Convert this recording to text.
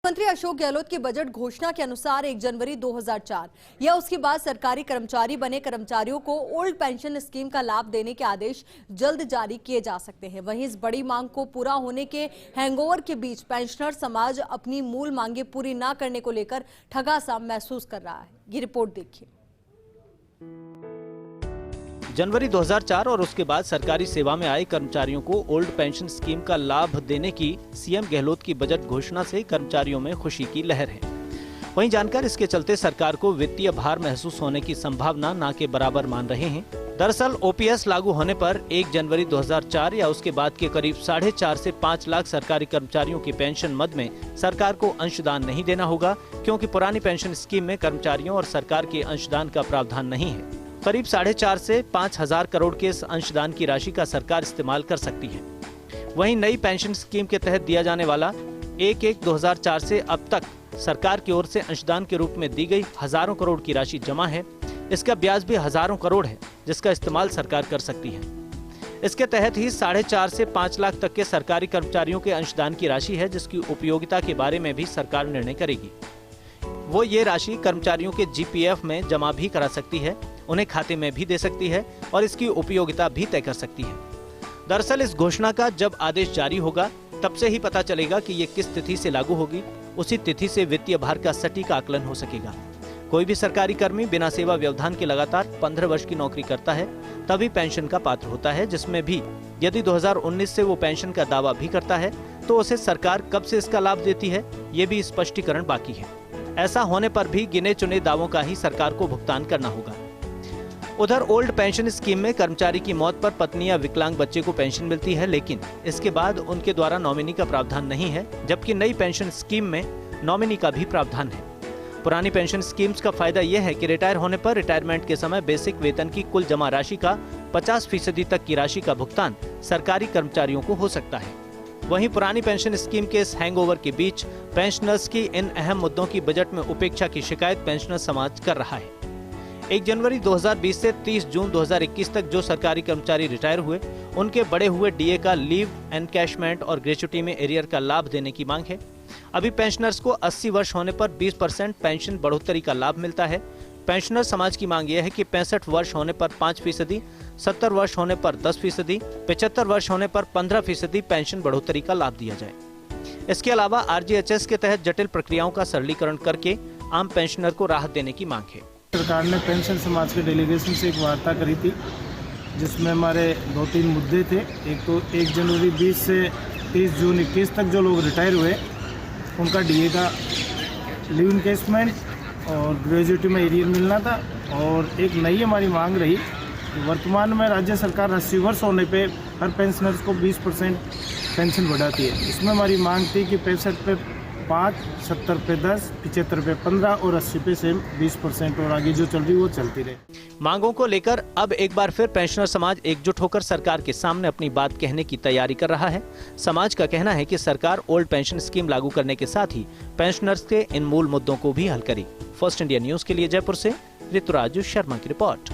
मंत्री अशोक गहलोत की बजट घोषणा के अनुसार 1 जनवरी 2004 या उसके बाद सरकारी कर्मचारी बने कर्मचारियों को ओल्ड पेंशन स्कीम का लाभ देने के आदेश जल्द जारी किए जा सकते हैं। वहीं इस बड़ी मांग को पूरा होने के हैंगओवर के बीच पेंशनर समाज अपनी मूल मांगे पूरी न करने को लेकर ठगा सा महसूस कर रहा है। ये रिपोर्ट देखिए। जनवरी 2004 और उसके बाद सरकारी सेवा में आए कर्मचारियों को ओल्ड पेंशन स्कीम का लाभ देने की सीएम गहलोत की बजट घोषणा से कर्मचारियों में खुशी की लहर है। वहीं जानकर इसके चलते सरकार को वित्तीय भार महसूस होने की संभावना ना के बराबर मान रहे हैं। दरअसल ओपीएस लागू होने पर 1 जनवरी 2004 या उसके बाद के करीब 4.5 से 5 लाख सरकारी कर्मचारियों की पेंशन मद में सरकार को अंशदान नहीं देना होगा, क्योंकि पुरानी पेंशन स्कीम में कर्मचारियों और सरकार के अंशदान का प्रावधान नहीं है। करीब 4.5 से 5,000 करोड़ के इस अंशदान की राशि का सरकार इस्तेमाल कर सकती है। वहीं नई पेंशन स्कीम के तहत दिया जाने वाला 1/1/2004 से अब तक सरकार की ओर से अंशदान के रूप में दी गई हजारों करोड़ की राशि जमा है। इसका ब्याज भी हजारों करोड़ है, जिसका इस्तेमाल सरकार कर सकती है। इसके तहत ही 4.5 से 5 लाख तक के सरकारी कर्मचारियों के अंशदान की राशि है, जिसकी उपयोगिता के बारे में भी सरकार निर्णय करेगी। वो ये राशि कर्मचारियों के जीपीएफ में जमा भी करा सकती है, उन्हें खाते में भी दे सकती है और इसकी उपयोगिता भी तय कर सकती है। दरअसल इस घोषणा का जब आदेश जारी होगा तब से ही पता चलेगा कि ये किस तिथि से लागू होगी। उसी तिथि से वित्तीय भार का सटीक आकलन हो सकेगा। कोई भी सरकारी कर्मी बिना सेवा व्यवधान के लगातार 15 वर्ष की नौकरी करता है तभी पेंशन का पात्र होता है, जिसमें भी यदि 2019 से वो पेंशन का दावा भी करता है तो उसे सरकार कब से इसका लाभ देती है, ये भी स्पष्टीकरण बाकी है। ऐसा होने पर भी गिने चुने दावों का ही सरकार को भुगतान करना होगा। उधर ओल्ड पेंशन स्कीम में कर्मचारी की मौत पर पत्नी या विकलांग बच्चे को पेंशन मिलती है, लेकिन इसके बाद उनके द्वारा नॉमिनी का प्रावधान नहीं है, जबकि नई पेंशन स्कीम में नॉमिनी का भी प्रावधान है। पुरानी पेंशन स्कीम्स का फायदा यह है कि रिटायर होने पर रिटायरमेंट के समय बेसिक वेतन की कुल जमा राशि का 50% तक की राशि का भुगतान सरकारी कर्मचारियों को हो सकता है। वहीं पुरानी पेंशन स्कीम के इस हैंगओवर के बीच पेंशनर्स की इन अहम मुद्दों की बजट में उपेक्षा की शिकायत पेंशनर समाज कर रहा है। 1 जनवरी 2020 से 30 जून 2021 तक जो सरकारी कर्मचारी रिटायर हुए, उनके बढ़े हुए डीए का लीव एनकैशमेंट और ग्रेच्युटी में एरियर का लाभ देने की मांग है। अभी पेंशनर्स को 80 वर्ष होने पर 20% पेंशन बढ़ोतरी का लाभ मिलता है। पेंशनर समाज की मांग यह है कि 65 वर्ष होने पर 5%, 70 वर्ष होने पर 10%, 75 वर्ष होने पर 15% पेंशन बढ़ोतरी का लाभ दिया जाए। इसके अलावा आरजीएचएस के तहत जटिल प्रक्रियाओं का सरलीकरण करके आम पेंशनर को राहत देने की मांग है। सरकार ने पेंशन समाज के डेलीगेशन से एक वार्ता करी थी, जिसमें हमारे 2-3 मुद्दे थे। एक तो 1 जनवरी 20 से 30 जून 21 तक जो लोग रिटायर हुए उनका डीए का लीव एनकैशमेंट और ग्रेजुएटी में एरियर मिलना था। और एक नई हमारी मांग रही कि वर्तमान में राज्य सरकार 80 वर्ष होने पे हर पेंशनर्स को 20% पेंशन बढ़ाती है। इसमें हमारी मांग थी कि 65 पे 5, 70 पे 10, 75 पे 15 और 80 पे से 20% और आगे जो चल रही वो चलती रहे। मांगों को लेकर अब एक बार फिर पेंशनर समाज एकजुट होकर सरकार के सामने अपनी बात कहने की तैयारी कर रहा है। समाज का कहना है कि सरकार ओल्ड पेंशन स्कीम लागू करने के साथ ही पेंशनर्स के इन मूल मुद्दों को भी हल करे। फर्स्ट इंडिया न्यूज के लिए जयपुर से ऋतुराज शर्मा की रिपोर्ट।